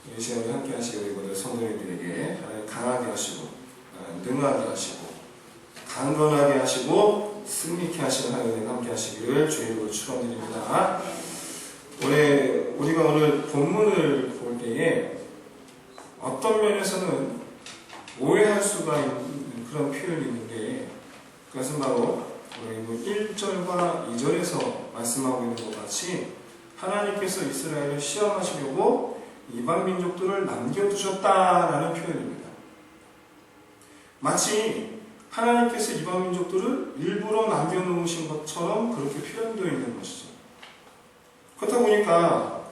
이 시간에 함께 하시고 우리 모든 성도님들에게 하나님 강하게 하시고 능하게 하시고 강건하게 하시고 승리케 하시는 하나님 함께 하시기를 주의 이름으로 축원드립니다. 우리가 오늘 본문을 볼 때에 어떤 면에서는 오해할 수가 있는 그런 표현이 있는데, 그것은 바로 우리 1절과 2절에서 말씀하고 있는 것 같이 하나님께서 이스라엘을 시험하시려고 이방 민족들을 남겨두셨다라는 표현입니다. 마치 하나님께서 이방 민족들을 일부러 남겨놓으신 것처럼 그렇게 표현되어 있는 것이죠. 그렇다 보니까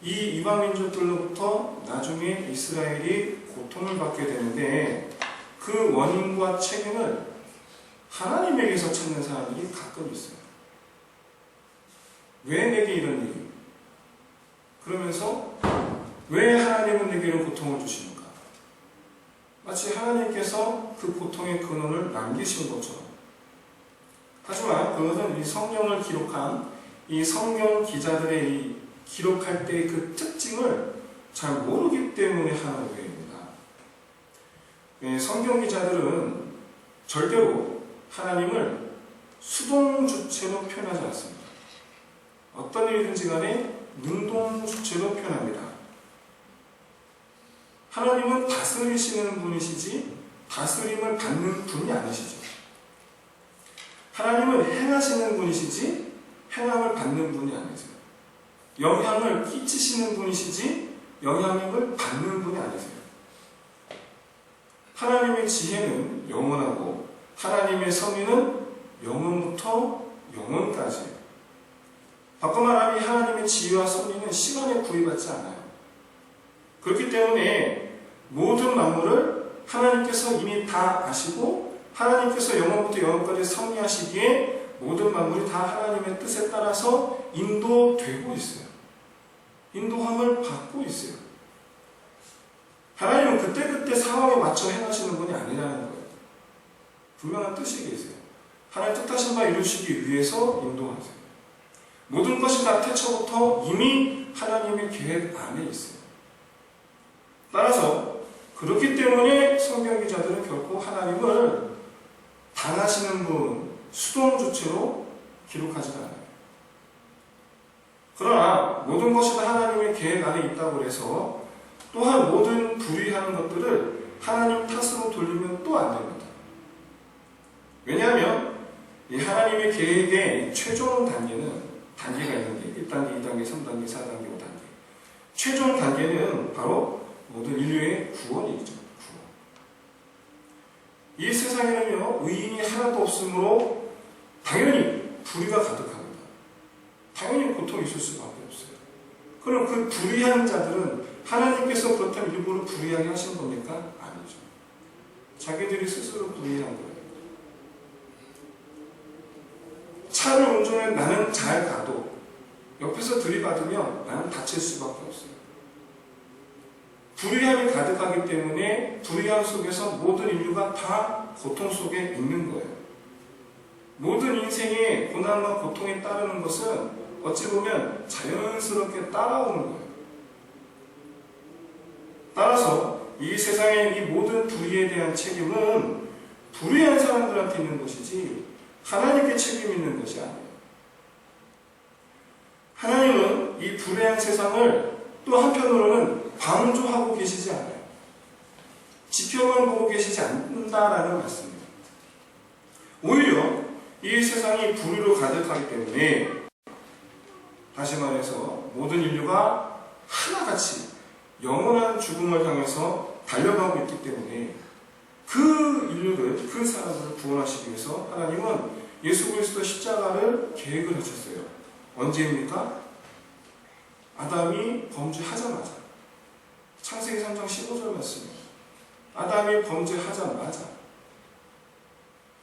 이 이방 민족들로부터 나중에 이스라엘이 고통을 받게 되는데, 그 원인과 책임을 하나님에게서 찾는 사람들이 가끔 있어요. 왜 내게 이런 일이? 그러면서 왜 하나님은 내게 이런 고통을 주시는가? 마치 하나님께서 그 고통의 근원을 남기신 것처럼. 하지만 그것은 이 성경을 기록한 이 성경 기자들의 이 기록할 때의 그 특징을 잘 모르기 때문에 하는 오해입니다. 성경 기자들은 절대로 하나님을 수동주체로 표현하지 않습니다. 어떤 일이든지 간에 능동주체로 표현합니다. 하나님은 다스리시는 분이시지 다스림을 받는 분이 아니시죠. 하나님은 행하시는 분이시지 행함을 받는 분이 아니세요. 영향을 끼치시는 분이시지 영향을 받는 분이 아니세요. 하나님의 지혜는 영원하고 하나님의 섭리는 영원부터 영원까지예요. 바꿔 말하면 하나님의 지혜와 섭리는 시간에 구애받지 않아요. 그렇기 때문에 모든 만물을 하나님께서 이미 다 아시고 하나님께서 영원부터 영원까지 섭리하시기에 모든 만물이 다 하나님의 뜻에 따라서 인도되고 있어요. 인도함을 받고 있어요. 하나님은 그때그때 상황에 맞춰 행하시는 분이 아니라는 거예요. 분명한 뜻이 계세요. 하나님 뜻하신 바 이루시기 위해서 인도하세요. 모든 것이 다 태초부터 이미 하나님의 계획 안에 있어요. 따라서 그렇기 때문에 성경 기자들은 결코 하나님을 당하시는 분, 수동주체로 기록하지 않아요. 그러나 모든 것이 다 하나님의 계획 안에 있다고 해서 또한 모든 불의하는 것들을 하나님 탓으로 돌리면 또 안 됩니다. 왜냐하면 이 하나님의 계획의 최종 단계는 단계가 있는 게 1단계, 2단계, 3단계, 4단계, 5단계. 최종 단계는 바로 모든 인류의 구원이죠. 구원. 이 세상에는요, 의인이 하나도 없으므로 당연히 불의가 가득합니다. 당연히 고통이 있을 수밖에 없어요. 그럼 그 불의한 자들은 하나님께서 그렇다면 일부러 불의하게 하신 겁니까? 아니죠. 자기들이 스스로 불의한 거예요. 차를 운전해 나는 잘 가도 옆에서 들이받으면 나는 다칠 수밖에 없어요. 불의함이 가득하기 때문에 불의함 속에서 모든 인류가 다 고통 속에 있는 거예요. 모든 인생의 고난과 고통에 따르는 것은 어찌 보면 자연스럽게 따라오는 거예요. 따라서 이 세상의 이 모든 불의에 대한 책임은 불의한 사람들한테 있는 것이지 하나님께 책임 있는 것이 아니에요. 하나님은 이 불의한 세상을 또 한편으로는 방조하고 계시지 않아요. 지켜만 보고 계시지 않는다라는 말씀입니다. 오히려 이 세상이 불의로 가득하기 때문에 다시 말해서 모든 인류가 하나같이 영원한 죽음을 향해서 달려가고 있기 때문에 그 인류들, 그 사람들을 구원하시기 위해서 하나님은 예수 그리스도 십자가를 계획을 하셨어요. 언제입니까? 아담이 범죄하자마자. 창세기 3장 15절 말씀입니다. 아담이 범죄하자마자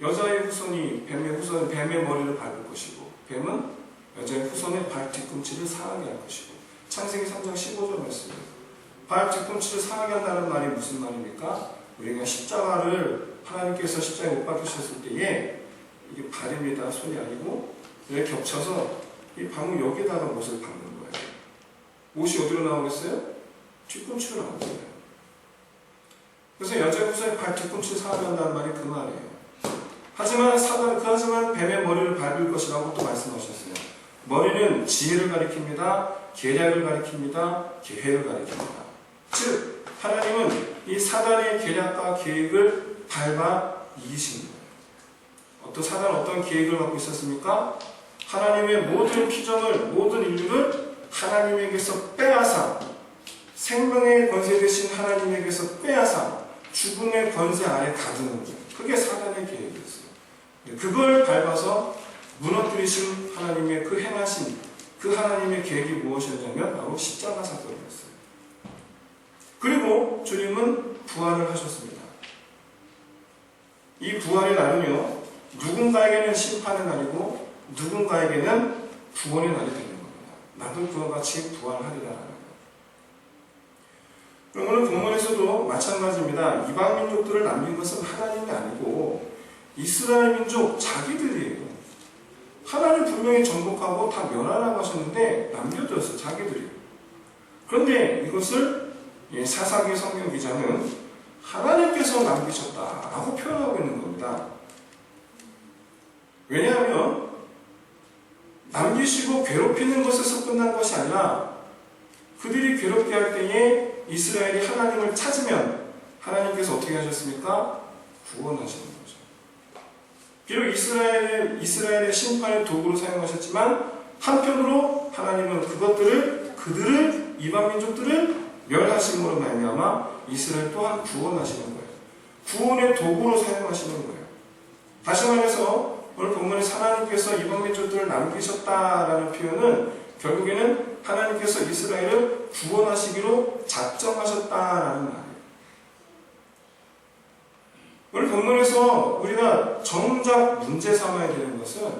여자의 후손이 뱀의 머리를 밟을 것이고 뱀은 여자의 후손의 발 뒤꿈치를 상하게 할 것이고 창세기 3장 15절 말씀입니다. 발 뒤꿈치를 상하게 한다는 말이 무슨 말입니까? 우리가 십자가를 하나님께서 십자가에 못 박히셨을 때에 이게 발입니다. 손이 아니고 이렇게 겹쳐서 이 방울 여기다가 못을 박는 거예요. 못이 어디로 나오겠어요? 뒤꿈치를 안 거예요. 그래서 여자구서의 발 뒤꿈치를 사랑한다는 말이 그 말이에요. 하지만 뱀의 머리를 밟을 것이라고 또 말씀하셨어요. 머리는 지혜를 가리킵니다. 계략을 가리킵니다. 계획을 가리킵니다. 즉 하나님은 이 사단의 계략과 계획을 밟아 이기신 거예요. 사단은 어떤 계획을 갖고 있었습니까? 하나님의 모든 피조물, 모든 인류를 하나님에게서 빼앗아 생명의 권세 되신 하나님에게서 빼앗아 죽음의 권세 아래 가두는 거예요. 그게 사단의 계획이었어요. 그걸 밟아서 무너뜨리신 하나님의 그 행하신 그 하나님의 계획이 무엇이었냐면 바로 십자가 사건이었어요. 그리고 주님은 부활을 하셨습니다. 이 부활의 날은요, 누군가에게는 심판의 날이고 누군가에게는 구원의 날이 되는 겁니다. 나도 그와 같이 부활하리라라는 거예요. 그럼 오늘 본문에서도 마찬가지입니다. 이방 민족들을 남긴 것은 하나님이 아니고 이스라엘 민족 자기들이에요. 하나님 분명히 정복하고 다 멸하라고 하셨는데 남겨뒀어요. 자기들이. 그런데 이것을 사사기 성경 기자는 하나님께서 남기셨다라고 표현하고 있는 겁니다. 왜냐하면 남기시고 괴롭히는 것에서 끝난 것이 아니라 그들이 괴롭게 할 때에 이스라엘이 하나님을 찾으면 하나님께서 어떻게 하셨습니까? 구원하시는 거죠. 비록 이스라엘의 심판의 도구로 사용하셨지만 한편으로 하나님은 그들을 이방 민족들을 멸하심으로 말미암아 이스라엘 또한 구원하시는 거예요. 구원의 도구로 사용하시는 거예요. 다시 말해서 오늘 본문에서 하나님께서 이방 민족들을 남기셨다라는 표현은 결국에는 하나님께서 이스라엘을 구원하시기로 작정하셨다라는 말이에요. 오늘 본문에서 우리가 정작 문제 삼아야 되는 것은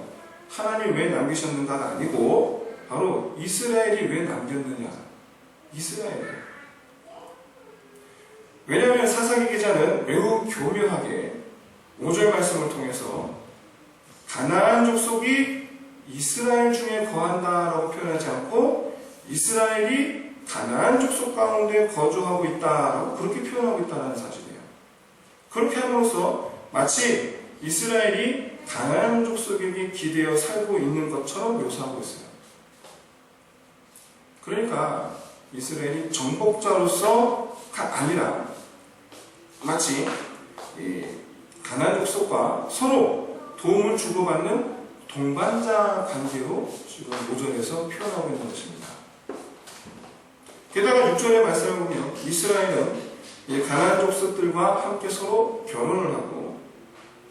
하나님 왜 남기셨는가가 아니고 바로 이스라엘이 왜 남겼느냐. 이스라엘이에요. 왜냐하면 사사기 기자는 매우 교묘하게 5절 말씀을 통해서 가나안 족속이 이스라엘 중에 거한다라고 표현하지 않고 이스라엘이 가나안 족속 가운데 거주하고 있다라고 그렇게 표현하고 있다는 사실이에요. 그렇게 함으로써 마치 이스라엘이 가나안 족속에게 기대어 살고 있는 것처럼 묘사하고 있어요. 그러니까 이스라엘이 정복자로서가 아니라 마치 가나안 족속과 서로 도움을 주고받는 동반자 관계로 지금 5절에서 표현하고 있는 것입니다. 게다가 6절의 말씀을 보면 이스라엘은 가나안 족속들과 함께 서로 결혼을 하고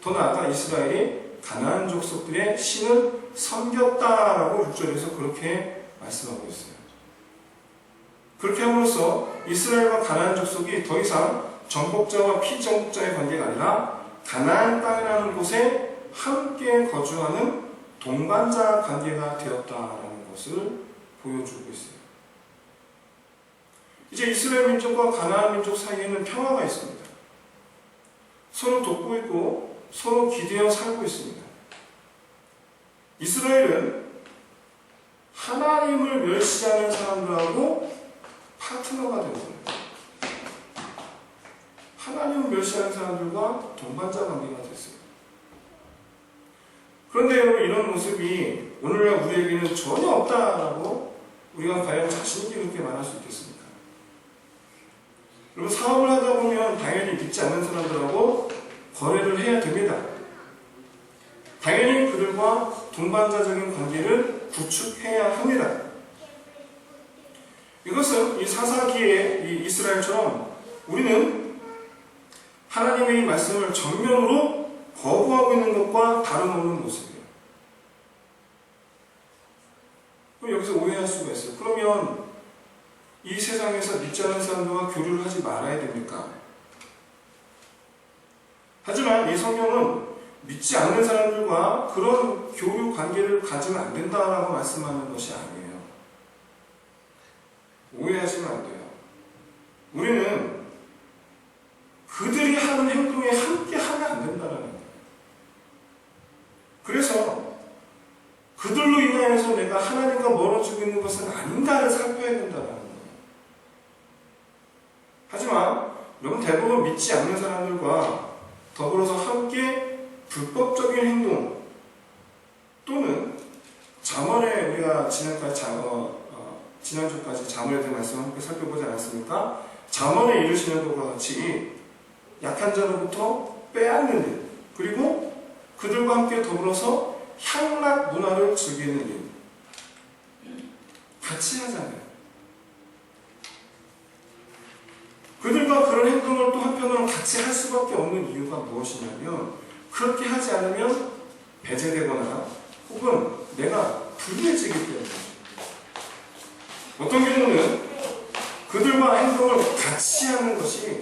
더 나아가 이스라엘이 가나안 족속들의 신을 섬겼다라고 6절에서 그렇게 말씀하고 있어요. 그렇게 함으로써 이스라엘과 가나안 족속이 더 이상 정복자와 피정복자의 관계가 아니라 가나안 땅이라는 곳에 함께 거주하는 동반자 관계가 되었다라는 것을 보여주고 있어요. 이제 이스라엘 민족과 가나안 민족 사이에는 평화가 있습니다. 서로 돕고 있고 서로 기대어 살고 있습니다. 이스라엘은 하나님을 멸시하는 사람들하고 파트너가 되는 거예요. 하나님을 멸시하는 사람들과 동반자 관계가 됐어요. 그런데 여러분 이런 모습이 오늘날 우리에게는 전혀 없다라고 우리가 과연 자신있게 그렇게 말할 수 있겠습니까? 여러분 사업을 하다 보면 당연히 믿지 않는 사람들하고 거래를 해야 됩니다. 당연히 그들과 동반자적인 관계를 구축해야 합니다. 이것은 이 사사기의 이 이스라엘처럼 우리는 하나님의 이 말씀을 정면으로 거부하고 있는 것과 다름없는 모습이에요. 그럼 여기서 오해할 수가 있어요. 그러면 이 세상에서 믿지 않는 사람들과 교류를 하지 말아야 됩니까? 하지만 이 성경은 믿지 않는 사람들과 그런 교류 관계를 가지면 안 된다라고 말씀하는 것이 아니에요. 오해하시면 안 돼요. 우리는 그들이 하는 행동에 함께 하면 안 된다는 거예요. 그래서 그들로 인하여서 내가 하나님과 멀어지고 있는 것은 아닌가를 살펴야 된다는 거예요. 대부분 믿지 않는 사람들과 더불어서 함께 불법적인 행동 또는 잠언에 우리가 지난주까지 잠언에 대한 말씀을 함께 살펴보지 않았습니까? 잠언에 이르시는 것과 같이 약한 자로부터 빼앗는 일, 그리고 그들과 함께 더불어서 향락 문화를 즐기는 일 같이 하잖아요. 그들과 그런 행동을 또 한편으로 같이 할 수밖에 없는 이유가 무엇이냐면 그렇게 하지 않으면 배제되거나 혹은 내가 불리해지기 때문이죠. 어떤 경우는 그들과 행동을 같이 하는 것이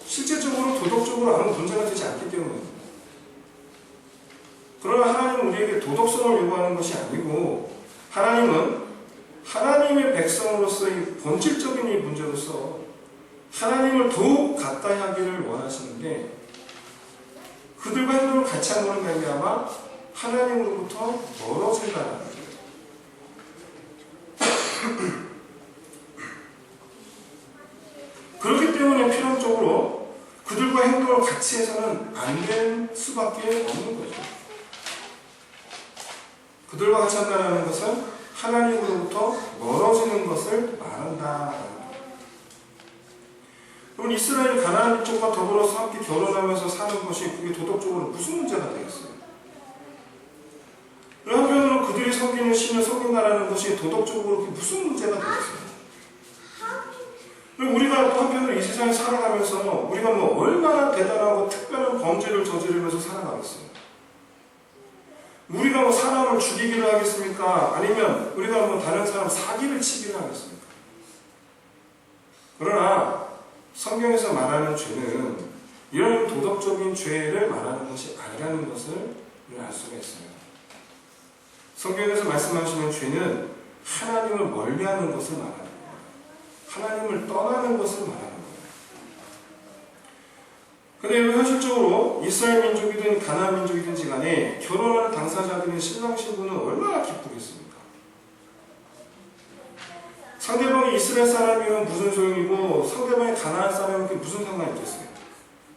실제적으로 도덕적으로 아무 문제가 되지 않기 때문입니다. 그러나 하나님은 우리에게 도덕성을 요구하는 것이 아니고 하나님은 하나님의 백성으로서의 본질적인 이 문제로서 하나님을 더욱 가까이 하기를 원하시는데 그들과 행동을 같이 하는 것은 말미암아 하나님으로부터 멀어진다는 거예요. 그렇기 때문에 필연적으로 그들과 행동을 같이 해서는 안 될 수밖에 없는 거죠. 그들과 같이 한다는 것은 하나님으로부터 멀어지는 것을 말한다. 그럼 이스라엘이 가나안 민족과 더불어서 함께 결혼하면서 사는 것이 그게 도덕적으로 무슨 문제가 되겠어요? 한편으로 그들이 섬기는 신을 섬긴다는 것이 도덕적으로 그게 무슨 문제가 되겠어요? 우리가 또 한편으로 이 세상에 살아가면서 우리가 뭐 얼마나 대단하고 특별한 범죄를 저지르면서 살아가겠어요? 우리가 뭐 사람을 죽이기를 하겠습니까? 아니면 우리가 뭐 다른 사람 사기를 치기를 하겠습니까? 그러나 성경에서 말하는 죄는 이런 도덕적인 죄를 말하는 것이 아니라는 것을 우리는 알 수가 있어요. 성경에서 말씀하시는 죄는 하나님을 멀리하는 것을 말하는 거예요. 하나님을 떠나는 것을 말하는 거예요. 그런데 현실적으로 이스라엘 민족이든 가나안 민족이든지 간에 결혼하는 당사자들인 신랑 신부는 얼마나 기쁘겠습니까? 상대방이 이스라엘 사람이면 무슨 소용이고 상대방이 가나안 사람이면 그게 무슨 상관이 있겠어요?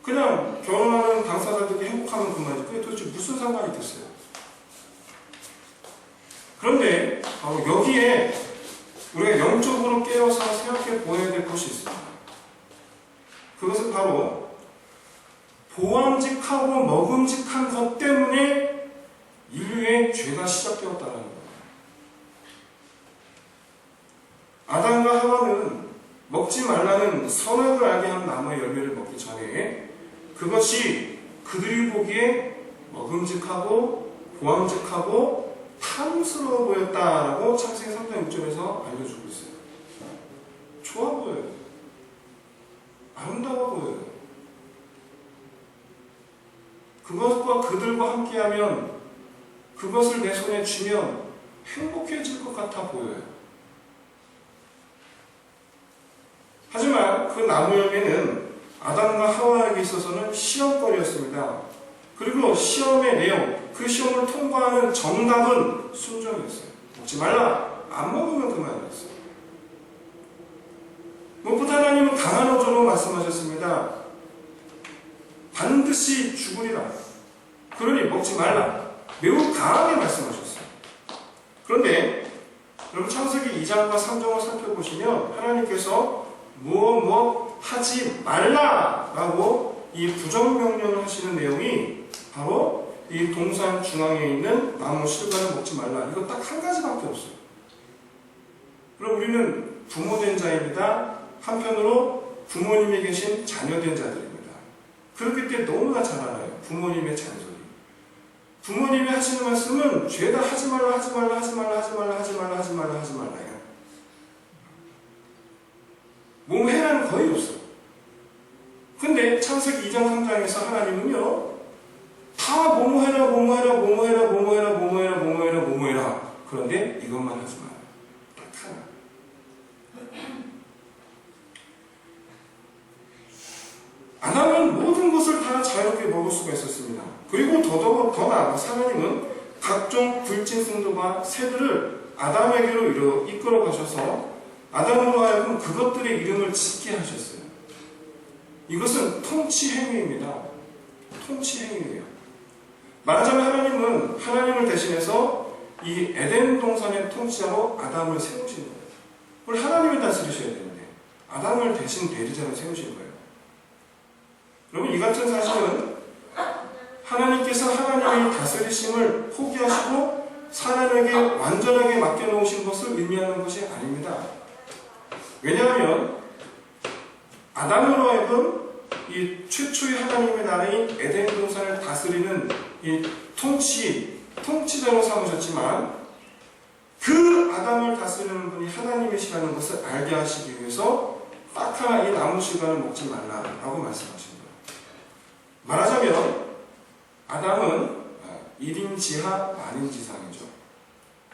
그냥 결혼하는 당사자들이 행복하면 그만이지 그게 도대체 무슨 상관이 있겠어요? 그런데 바로 여기에 우리가 영적으로 깨어서 생각해 보아야 될 것이 있습니다. 그것은 바로 보암직하고 먹음직한 것 때문에 인류의 죄가 시작되었다는 거예요. 아담과 하와는 먹지 말라는 선악을 알게 한 나무의 열매를 먹기 전에 그것이 그들이 보기에 먹음직하고 보암직하고 탐스러워 보였다라고 창세기 3장 6절에서 알려주고 있어요. 좋아 보여요. 아름다워 보여요. 그것과 그들과 함께하면 그것을 내 손에 쥐면 행복해질 것 같아 보여요. 하지만 그 나무 열매는 아담과 하와에게 있어서는 시험거리였습니다. 그리고 시험의 내용, 그 시험을 통과하는 정답은 순종이었어요. 먹지 말라. 안 먹으면 그만이었어요. 무엇보다 하나님은 강한 어조로 말씀하셨습니다. 반드시 죽으리라. 그러니 먹지 말라. 매우 강하게 말씀하셨어요. 그런데 여러분 창세기 2장과 3장을 살펴보시면 하나님께서 무엇 하지 말라라고 이 부정명령을 하시는 내용이 바로 이 동산 중앙에 있는 나무 실과를 먹지 말라. 이거 딱 한 가지밖에 없어요. 그럼 우리는 부모된 자입니다. 한편으로 부모님이 계신 자녀된 자들입니다. 그렇기 때문에 너무나 잘 알아요. 부모님의 잔소리. 부모님이 하시는 말씀은 죄다 하지 말라 하지 말라 하지 말라 하지 말라 하지 말라 하지 말라 하지 말라요. 뭐 해라는 거의 없어요. 근데 창세기 2장 3장에서 하나님은요 다 뭐뭐해라 뭐뭐해라 뭐뭐해라 뭐뭐해라 뭐뭐해라 뭐뭐해라 뭐뭐해라. 그런데 이것만 하지 마라. 딱 하나. 안 하면 모든 것을 다 자유롭게 먹을 수가 있었습니다. 그리고 더 나아가서 하나님은 각종 불진승들과 새들을 아담에게로 이끌어 가셔서 아담으로 하여금 그것들의 이름을 짓게 하셨어요. 이것은 통치 행위입니다. 통치 행위예요. 말하자면 하나님은 하나님을 대신해서 이 에덴 동산의 통치자로 아담을 세우신 거예요. 그걸 하나님이 다스리셔야 되는데 아담을 대신 대리자로 세우신 거예요. 여러분, 이 같은 사실은 하나님께서 하나님의 다스리심을 포기하시고 사람에게 완전하게 맡겨놓으신 것을 의미하는 것이 아닙니다. 왜냐하면 아담으로 하여금 이 최초의 하나님의 나라인 에덴 동산을 다스리는 이 통치자로 삼으셨지만 그 아담을 다스리는 분이 하나님이시라는 것을 알게 하시기 위해서 딱 하나 이 나무 실과를 먹지 말라라고 말씀하신 거예요. 말하자면 아담은 1인 지하 만인 지상이죠.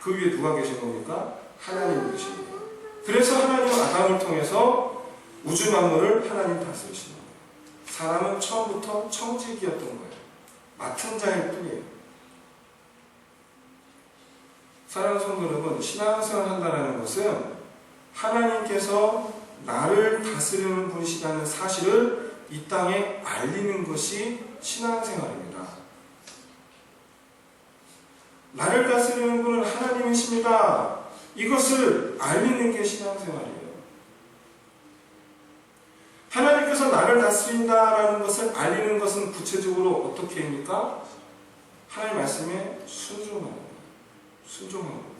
그 위에 누가 계신 겁니까? 하나님이 계신 거예요. 그래서 하나님은 아담을 통해서 우주 만물을 하나님 다스리시는 거예요. 사람은 처음부터 청지기였던 거예요. 맡은 자일 뿐이에요. 사랑하는 성도 여러분, 신앙생활을 한다는 것은 하나님께서 나를 다스리는 분이시라는 사실을 이 땅에 알리는 것이 신앙생활입니다. 나를 다스리는 분은 하나님이십니다. 이것을 알리는 게 신앙생활이에요. 하나님께서 나를 다스린다라는 것을 알리는 것은 구체적으로 어떻게 합니까? 하나님 말씀에 순종하는 거예요. 순종하는 거예요.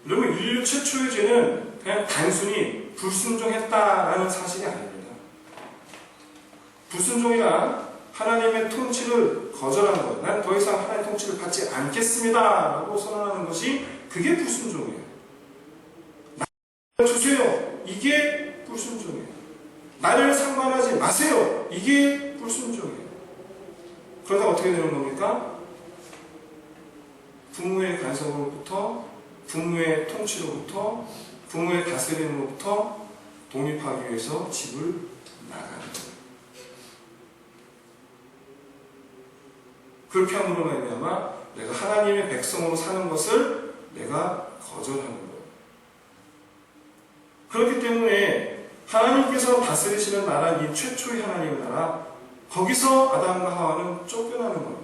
여러분, 인류 최초의 죄는 그냥 단순히 불순종했다라는 사실이 아닙니다. 불순종이란 하나님의 통치를 거절한 거예요. 난 더 이상 하나님의 통치를 받지 않겠습니다 라고 선언하는 것이 그게 불순종이에요. 나를 주세요. 이게 불순종이에요. 나를 상관하지 마세요. 이게 불순종이에요. 그러다 어떻게 되는 겁니까? 부모의 간섭으로부터, 부모의 통치로부터, 부모의 다스림으로부터 독립하기 위해서 집을 나가는 거예요. 그렇게 함으로 말미암아 내가 하나님의 백성으로 사는 것을 내가 거절하는 거예요. 그렇기 때문에 하나님께서 다스리시는 나라, 이 최초의 하나님의 나라, 거기서 아담과 하와는 쫓겨나는 겁니다.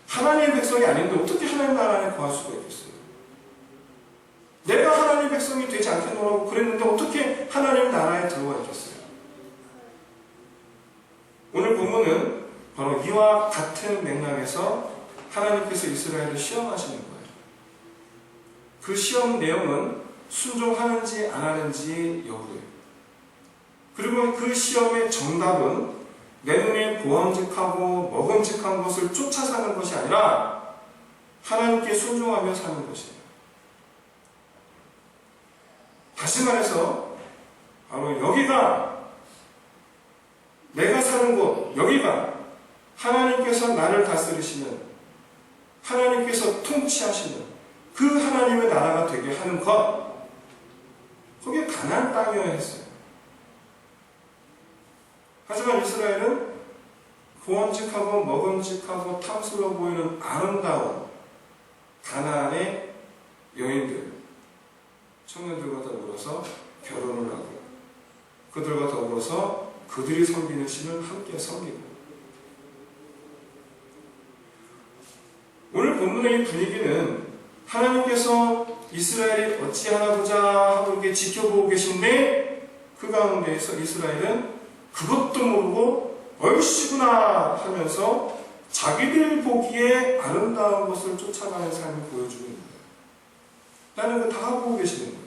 하나님의 백성이 아닌데 어떻게 하나님 나라 안에 거할 수가 있겠어요? 내가 하나님의 백성이 되지 않겠노라고 그랬는데 어떻게 하나님 나라에 들어와 있겠어요? 오늘 본문은 바로 이와 같은 맥락에서 하나님께서 이스라엘을 시험하시는 거예요. 그 시험 내용은 순종하는지 안 하는지 여부예요. 그리고 그 시험의 정답은 내 눈에 보암직하고 먹음직한 것을 쫓아 사는 것이 아니라 하나님께 순종하며 사는 것이에요. 다시 말해서 바로 여기가 내가 사는 곳, 여기가 하나님께서 나를 다스리시는, 하나님께서 통치하시는 그 하나님의 나라가 되게 하는 것, 거기에 가나안 땅이어야 했어요. 하지만 이스라엘은 보암직하고 먹음직하고 탐스러워 보이는 아름다운 가나안의 여인들, 청년들과 더불어서 결혼을 하고 그들과 더불어서 그들이 섬기는 신을 함께 섬기고, 오늘 본문의 이 분위기는 하나님께서 이스라엘이 어찌하나 보자 하고 이렇게 지켜보고 계신데 그 가운데에서 이스라엘은 그것도 모르고 얼씨구나 하면서 자기들 보기에 아름다운 것을 쫓아가는 삶을 보여주고 있는 거예요. 나는 그 다 보고 계시는 거예요.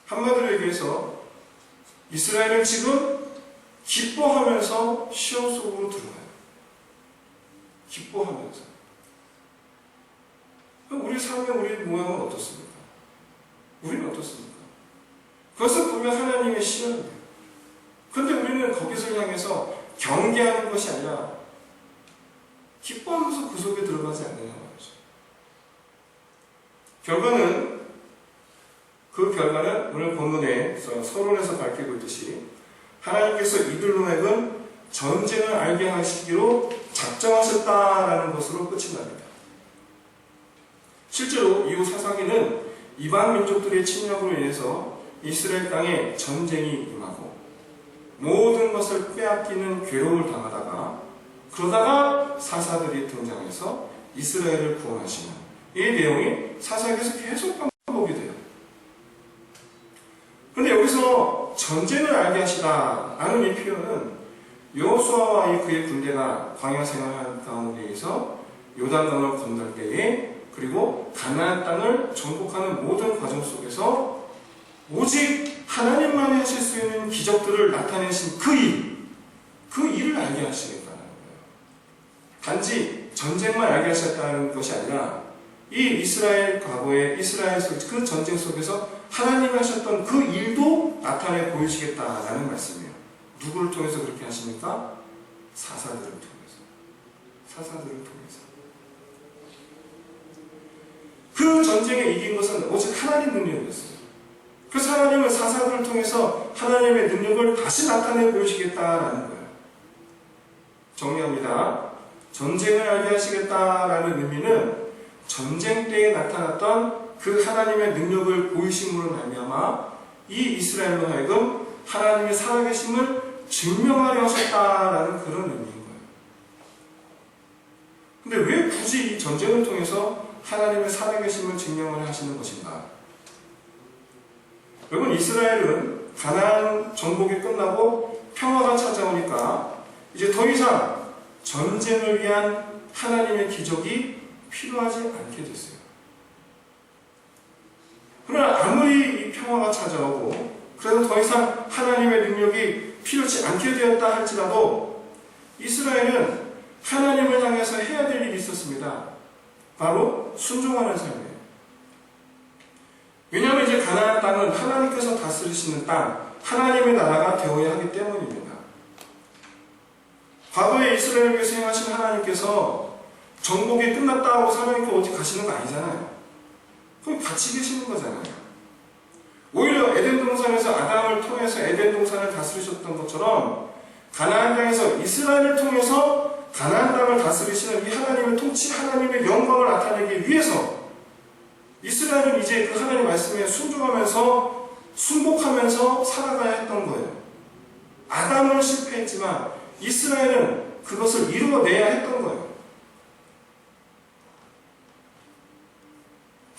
한마디로 얘기해서 이스라엘은 지금 기뻐하면서 시험 속으로 들어가요. 기뻐하면서. 우리 삶의 우리 모양은 어떻습니까? 우리는 어떻습니까? 그것을 보면 하나님의 시험이에요. 그런데 우리는 거기서 향해서 경계하는 것이 아니라 기뻐하면서 그 속에 들어가지 않느냐 말이죠. 그 결과는 오늘 본문에 서론에서 밝히고 있듯이 하나님께서 이들로 하여금 전쟁을 알게 하시기로 작정하셨다라는 것으로 끝이 납니다. 실제로 이후 사사기는 이방 민족들의 침략으로 인해서 이스라엘 땅에 전쟁이 임하고 모든 것을 빼앗기는 괴로움을 당하다가 그러다가 사사들이 등장해서 이스라엘을 구원하시는 이 내용이 사사기에서 계속 반복이 돼요. 그런데 여기서 전쟁을 알게 하시다라는 이 표현은 여호수아와 그의 군대가 광야 생활하는 가운데에서 요단강을 건널 때에 그리고 가나안 땅을 정복하는 모든 과정 속에서 오직 하나님만이 하실 수 있는 기적들을 나타내신 그 일을 알게 하시겠다는 거예요. 단지 전쟁만 알게 하셨다는 것이 아니라 이 이스라엘 과거의 이스라엘 그 전쟁 속에서 하나님이 하셨던 그 일도 나타내 보이시겠다라는 말씀이에요. 누구를 통해서 그렇게 하십니까? 사사들을 통해서. 사사들을 통해서. 그 전쟁에 이긴 것은 오직 하나님 능력이었어요. 그래서 하나님은 사사들을 통해서 하나님의 능력을 다시 나타내 보이시겠다라는 거예요. 정리합니다. 전쟁을 알게 하시겠다라는 의미는 전쟁 때에 나타났던 그 하나님의 능력을 보이심으로 말미암아 이 이스라엘로 하여금 하나님의 살아계심을 증명하려 하셨다라는 그런 의미인 거예요. 근데 왜 굳이 이 전쟁을 통해서 하나님의 살아계심을 증명을 하시는 것인가? 여러분, 이스라엘은 가나안 정복이 끝나고 평화가 찾아오니까 이제 더 이상 전쟁을 위한 하나님의 기적이 필요하지 않게 됐어요. 그러나 아무리 이 평화가 찾아오고 그래도 더 이상 하나님의 능력이 필요치 않게 되었다 할지라도 이스라엘은 하나님을 향해서 해야 될 일이 있었습니다. 바로 순종하는 삶이에요. 왜냐하면 이제 가나안 땅은 하나님께서 다스리시는 땅, 하나님의 나라가 되어야 하기 때문입니다. 과거에 이스라엘을 위해서 행하신 하나님께서 정복이 끝났다고 사람이 어디 가시는 거 아니잖아요. 거기 같이 계시는 거잖아요. 오히려 에덴 동산에서 아담을 통해서 에덴 동산을 다스리셨던 것처럼 가나안 땅에서 이스라엘을 통해서 가나안 땅을 다스리시는 이 하나님의 통치, 하나님의 영광을 나타내기 위해서 이스라엘은 이제 그 하나님 말씀에 순종하면서 순복하면서 살아가야 했던 거예요. 아담은 실패했지만 이스라엘은 그것을 이루어내야 했던 거예요.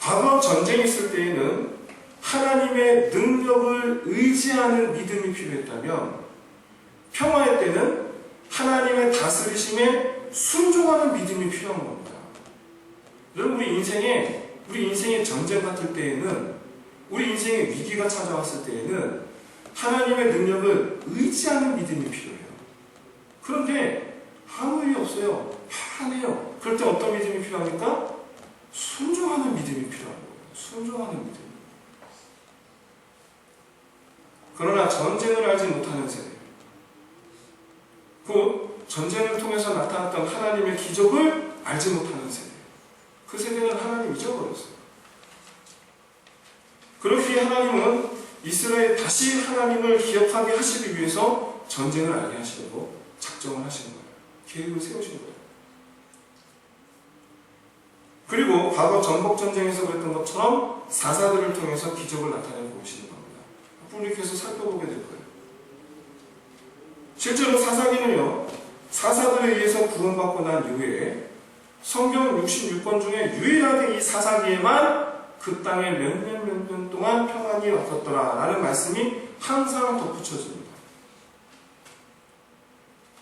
과거 전쟁이 있을 때에는 하나님의 능력을 의지하는 믿음이 필요했다면 평화의 때는 하나님의 다스리심에 순종하는 믿음이 필요한 겁니다. 여러분, 우리 인생의 전쟁 같을 때에는, 우리 인생의 위기가 찾아왔을 때에는 하나님의 능력을 의지하는 믿음이 필요해요. 그런데 아무 일이 없어요. 편안해요. 그럴 때 어떤 믿음이 필요합니까? 순종하는 믿음이 필요한 거예요. 순종하는 믿음. 그러나 전쟁을 알지 못하는 세대, 그 전쟁을 통해서 나타났던 하나님의 기적을 알지 못하는 세대, 그 세대는 하나님 잊어버렸어요. 그렇기에 하나님은 이스라엘 다시 하나님을 기억하게 하시기 위해서 전쟁을 알게 하시려고 작정을 하시는 거예요. 계획을 세우신 거예요. 그리고 과거 전복전쟁에서 그랬던 것처럼 사사들을 통해서 기적을 나타내 보이시는 겁니다. 앞으로 계속 살펴보게 될 거예요. 실제로 사사기는요, 사사들에 의해서 구원받고 난 이후에 성경 66권 중에 유일하게 이 사사기에만 그 땅에 몇 년 동안 평안이 왔었더라 라는 말씀이 항상 덧붙여집니다.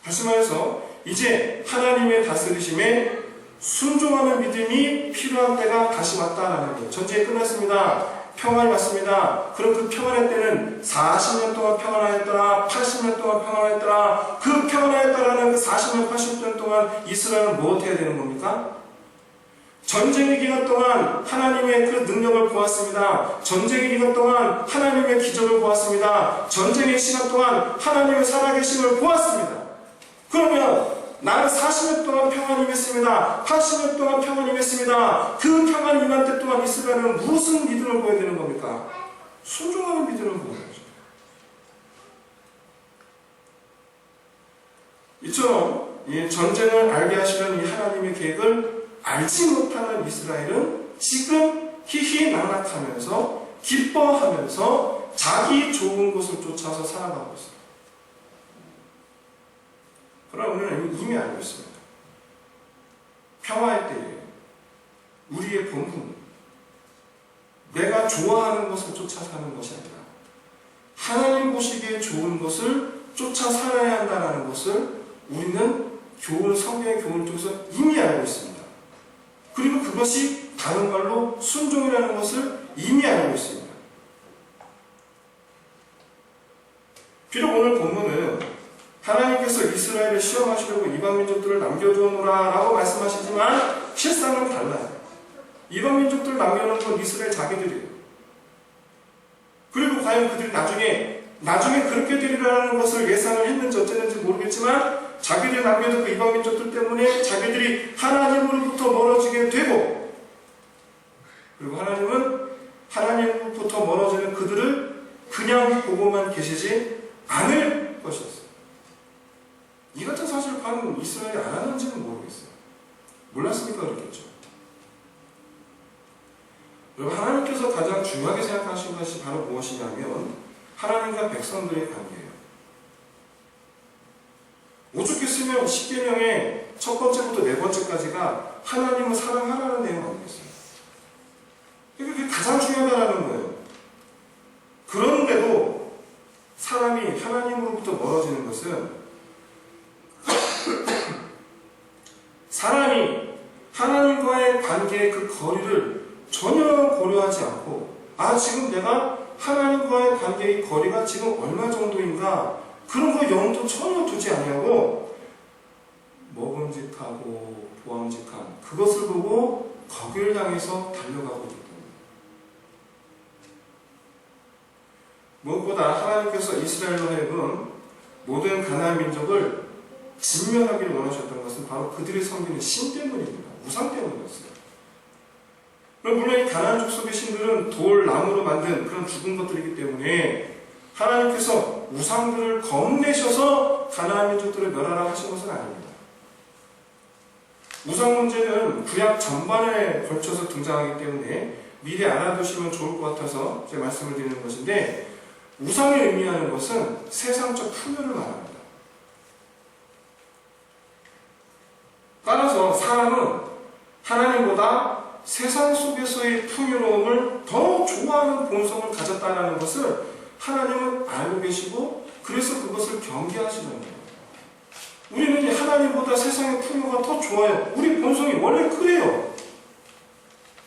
다시 말해서 이제 하나님의 다스리심에 순종하는 믿음이 필요한 때가 다시 왔다라는 거예요. 전쟁이 끝났습니다. 평안이 왔습니다. 그럼 그 평안의 때는 40년 동안 평안하였더라, 80년 동안 평안하였더라. 그 평안하였다라는 그 40년, 80년 동안 이스라엘은 무엇 해야 되는 겁니까? 전쟁의 기간 동안 하나님의 그 능력을 보았습니다. 전쟁의 기간 동안 하나님의 기적을 보았습니다. 전쟁의 시간 동안 하나님의 살아계심을 보았습니다. 그러면 나는 40년 동안 평안이 임했습니다. 80년 동안 평안이 임했습니다. 그 평안이 임한 때 동안 이스라엘은 무슨 믿음을 보여야 되는 겁니까? 순종하는 믿음을 보여야죠. 이처럼 이 전쟁을 알게 하시는 이 하나님의 계획을 알지 못하는 이스라엘은 지금 희희낙낙하면서 기뻐하면서 자기 좋은 것을 쫓아서 살아가고 있어요. 그러나 우리는 이미 알고 있습니다. 평화의 때에 우리의 본분은 내가 좋아하는 것을 쫓아 사는 것이 아니라 하나님 보시기에 좋은 것을 쫓아 살아야 한다는 것을 우리는 성경의 교훈을 통해서 이미 알고 있습니다. 그리고 그것이 다른 말로 순종이라는 것을 이미 알고 있습니다. 비록 오늘 본문은 하나님께서 이스라엘을 시험하시려고 이방 민족들을 남겨두어놓으라 라고 말씀하시지만 실상은 달라요. 이방 민족들을 남겨놓은 건 이스라엘 자기들이에요. 그리고 과연 그들이 나중에 그렇게 되리라는 것을 예상을 했는지 어쨌는지 모르겠지만 자기들 남겨둔 그 이방 민족들 때문에 자기들이 하나님으로부터 멀어지게 되고, 그리고 하나님은 하나님으로부터 멀어지는 그들을 그냥 보고만 계시지 않을 것이었어요. 이 같은 사실을 과연 이스라엘이 알았는지는 모르겠어요. 몰랐으니까 그렇겠죠. 여러분, 하나님께서 가장 중요하게 생각하신 것이 바로 무엇이냐면 하나님과 백성들의 관계예요. 오죽했으면 십계명의 첫 번째부터 네 번째까지가 하나님을 사랑하라는 내용 아니겠어요? 그게 가장 중요하다는 거예요. 그런데도 사람이 하나님으로부터 멀어지는 것은 사람이 하나님과의 관계의 그 거리를 전혀 고려하지 않고, 지금 내가 하나님과의 관계의 거리가 지금 얼마 정도인가, 그런 거 영도 전혀 두지 아니하고 먹음직하고 보암직한 그것을 보고 거기를 향해서 달려가고 있기 때문에, 무엇보다 하나님께서 이스라엘로 하여금 모든 가나안 민족을 진멸하기를 원하셨던 것은 바로 그들이 섬기는 신 때문입니다. 우상 때문이었어요. 물론 이 가나안 족속의 신들은 돌, 나무로 만든 그런 죽은 것들이기 때문에 하나님께서 우상들을 거듭내셔서 가나안 민족들을 멸하라 하신 것은 아닙니다. 우상 문제는 구약 전반에 걸쳐서 등장하기 때문에 미리 알아두시면 좋을 것 같아서 제 말씀을 드리는 것인데, 우상이 의미하는 것은 세상적 풍요를 말합니다. 따라서 사람은 하나님보다 세상 속에서의 풍요로움을 더 좋아하는 본성을 가졌다는 것을 하나님은 알고 계시고, 그래서 그것을 경계하시는 거예요. 우리는 하나님보다 세상의 풍요가 더 좋아요. 우리 본성이 원래 그래요.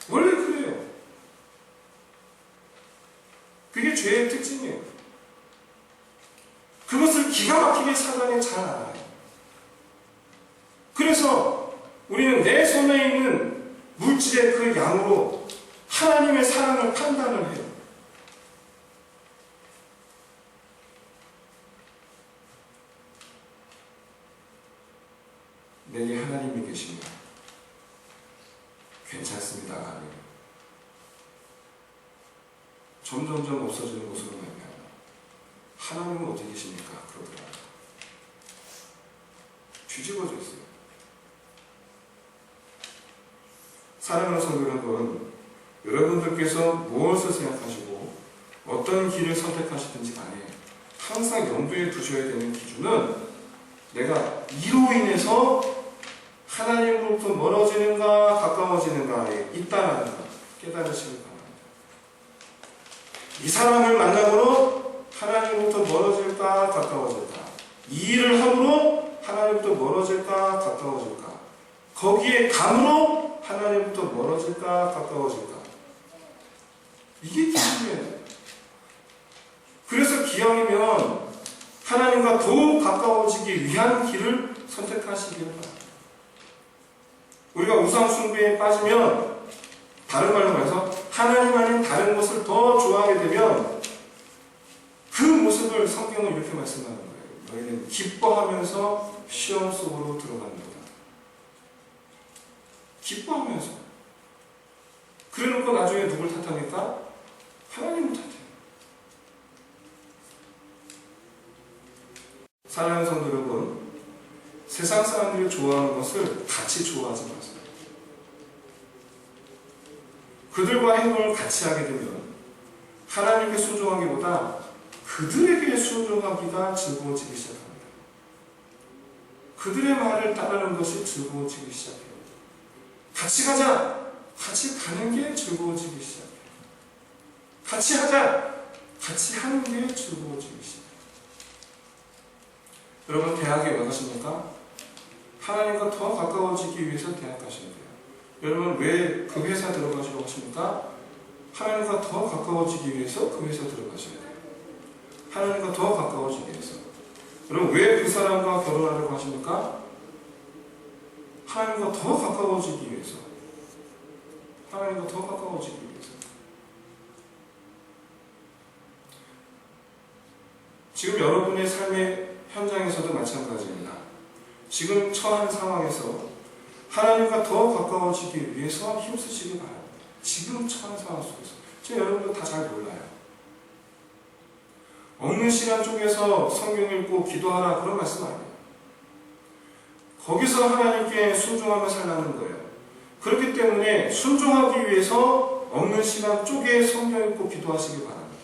원래 그래요. 그게 죄의 특징이에요. 그것을 기가 막히게 사단이 잘 알아요. 그래서 우리는 내 손에 있는 물질의 그 양으로 하나님의 사랑을 판단을 해요. 내게 하나님이 계시면 괜찮습니다. 점점점 없어지는 것으로 말미암아 하나님은 어디 계십니까? 그러더라. 뒤집어져 있어요. 사랑하는 성도 여러분, 여러분들께서 무엇을 생각하시고 어떤 길을 선택하시든지 간에 항상 염두에 두셔야 되는 기준은 내가 이로 인해서 하나님으로부터 멀어지는가 가까워지는가에 있다는 것 깨달으시길 바랍니다. 이 사람을 만남으로 하나님으로부터 멀어질까 가까워질까, 이 일을 함으로 하나님부터 멀어질까 가까워질까, 거기에 감으로 하나님부터 멀어질까 가까워질까, 이게 기준이에요. 그래서 기왕이면 하나님과 더욱 가까워지기 위한 길을 선택하시기를 바랍니다. 우리가 우상 숭배에 빠지면, 다른 말로 말해서 하나님 아닌 다른 것을 더 좋아하게 되면 그 모습을 성경은 이렇게 말씀하는 거예요. 너희는 기뻐하면서 시험 속으로 들어간다. 기뻐하면서. 그래놓고 나중에 누굴 탓합니까? 하나님을 탓해요. 사랑하는 성도 여러분, 세상 사람들이 좋아하는 것을 같이 좋아하지 마세요. 그들과 행동을 같이 하게 되면 하나님께 순종하기보다 그들에게 순종하기가 즐거워지기 시작합니다. 그들의 말을 따르는 것이 즐거워지기 시작해요. 같이 가자! 같이 가는 게 즐거워지기 시작해요. 같이 하자! 같이 하는 게 즐거워지기 시작해요. 여러분, 대학에 왜 가십니까? 하나님과 더 가까워지기 위해서 대학 가셔야 돼요. 여러분, 왜 그 회사 들어가시려고 하십니까? 하나님과 더 가까워지기 위해서 그 회사 들어가셔야 돼요. 하나님과 더 가까워지기 위해서. 여러분, 왜 그 사람과 결혼하려고 하십니까? 하나님과 더 가까워지기 위해서. 하나님과 더 가까워지기 위해서. 지금 여러분의 삶의 현장에서도 마찬가지입니다. 지금 처한 상황에서 하나님과 더 가까워지기 위해서 힘쓰시기 바랍니다. 지금 처한 상황 속에서. 지금 여러분도 다 잘 몰라요. 없는 시간 쪽에서 성경 읽고 기도하라 그런 말씀 아니에요. 거기서 하나님께 순종하며 살라는 거예요. 그렇기 때문에 순종하기 위해서 없는 시간 쪽에 성경 읽고 기도하시기 바랍니다.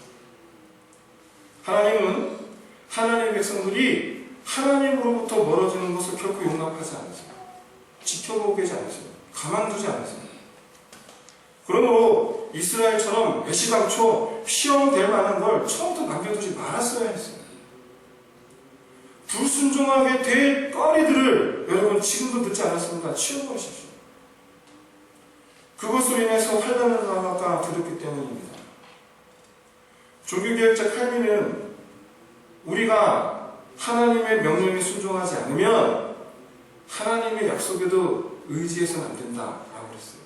하나님은 하나님의 백성들이 하나님으로부터 멀어지는 것을 결코 용납하지 않으세요. 지켜보지 않으세요. 가만두지 않으세요. 그러므로 이스라엘처럼 애시당초 시험될 만한 걸 처음부터 남겨두지 말았어야 했어요. 불순종하게 될 거리들을 여러분 지금도 늦지 않았습니다. 치워버리십시오. 그것으로 인해서 환난을 나아가 들었기 때문입니다. 종교개혁자 칼빈은 우리가 하나님의 명령에 순종하지 않으면 하나님의 약속에도 의지해서는 안 된다라고 그랬어요.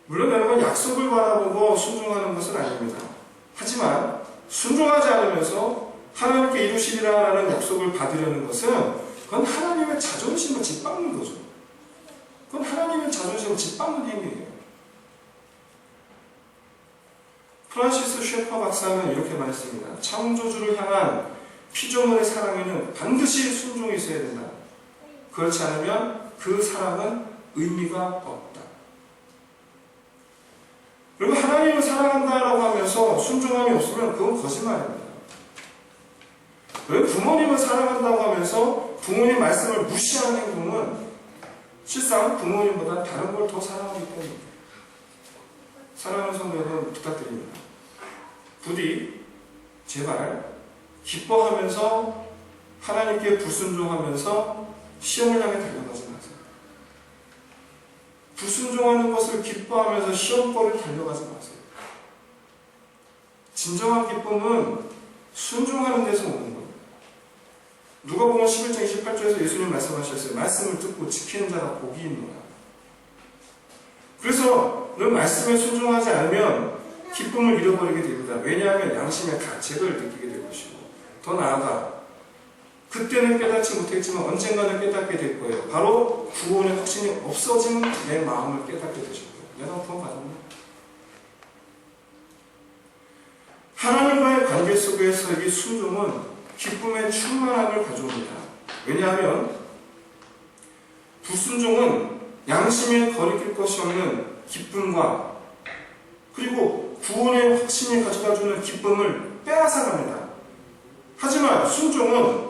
물론 여러분 약속을 바라보고 순종하는 것은 아닙니다. 하지만 순종하지 않으면서 하나님께 이루시리라라는 약속을 받으려는 것은 그건 하나님의 자존심을 짓밟는 거죠. 그건 하나님의 자존심을 짓밟는 행위예요. 프란시스 셰퍼 박사는 이렇게 말했습니다. 창조주를 향한 피조물의 사랑에는 반드시 순종이 있어야 된다. 그렇지 않으면 그 사랑은 의미가 없다. 그리고 하나님을 사랑한다라고 하면서 순종함이 없으면 그건 거짓말입니다. 왜 부모님을 사랑한다고 하면서 부모님 말씀을 무시하는 행동은 실상 부모님보다 다른 걸 더 사랑하기 때문입니다. 사랑하는 성도 여러분 부탁드립니다. 부디 제발 기뻐하면서 하나님께 불순종하면서 시험을 향해 달려가지 마세요. 불순종하는 것을 기뻐하면서 시험거리를 달려가지 마세요. 진정한 기쁨은 순종하는 데서 오는 거예요. 누가복음 11장 28절에서 예수님 말씀하셨어요. 말씀을 듣고 지키는 자가 복이 있노라. 그래서 너 말씀에 순종하지 않으면 기쁨을 잃어버리게 됩니다. 왜냐하면 양심의 가책을 느끼게 될 것이고 더 나아가 그때는 깨닫지 못했지만 언젠가는 깨닫게 될 거예요. 바로 구원의 확신이 없어진 내 마음을 깨닫게 되실 거예요. 내가 구원 받았나? 하나님과의 관계 속에서의 순종은 기쁨의 충만함을 가져옵니다. 왜냐하면 불순종은 양심에 거리낄 것이 없는 기쁨과 그리고 구원의 확신이 가져다주는 기쁨을 빼앗아갑니다. 하지만 순종은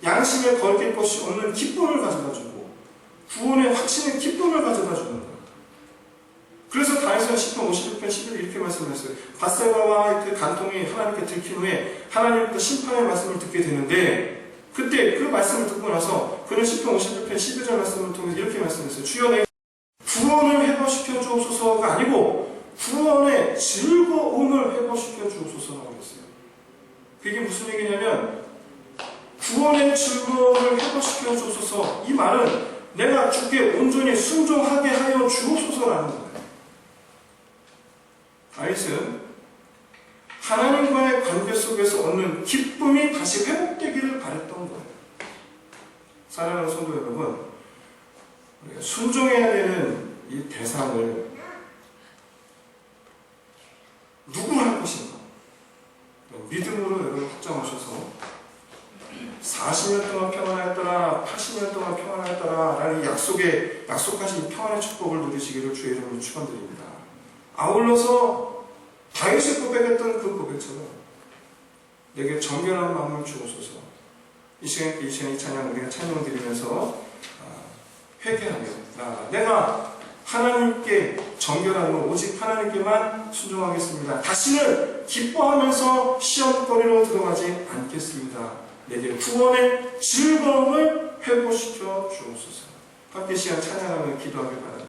양심에 거리낄 것이 없는 기쁨을 가져다주고 구원의 확신의 기쁨을 가져다주는 거예요. 그래서 다윗은 시편 56편 11절 이렇게 말씀했어요. 밧세바와 그 간통이 하나님께 들킨 후에 하나님부터 심판의 말씀을 듣게 되는데 그때 그 말씀을 듣고 나서 그는 시편 56편 11절 말씀을 통해서 이렇게 말씀했어요. 주여 내 구원을 회복시켜 주옵소서가 아니고 구원의 즐거움을 회복시켜 주옵소서라고 했어요. 그게 무슨 얘기냐면 구원의 즐거움을 회복시켜 주옵소서. 이 말은 내가 주께 온전히 순종하게 하여 주옵소서라는 거예요. 다윗은 하나님과의 관계 속에서 얻는 기쁨이 다시 회복되기를 바랬던 거예요. 사랑하는 성도 여러분, 우리가 순종해야 되는 이 대상을 누구 할 것인가? 믿음으로 여러분 확정하셔서 40년 동안 평안하였더라, 80년 동안 평안하였더라 라는 약속하신 평안의 축복을 누리시기를 주의 이름으로 축원드립니다. 아울러서 다윗이 고백했던 그 고백처럼 내게 정결한 마음을 주옵소서. 이 시간 이 찬양 우리가 찬양 드리면서 회개하며 내가 하나님께 정결하며 오직 하나님께만 순종하겠습니다. 다시는 기뻐하면서 시험거리로 들어가지 않겠습니다. 내게 구원의 즐거움을 회복시켜 주옵소서. 함께 시간 찬양하며 기도하길 바랍니다.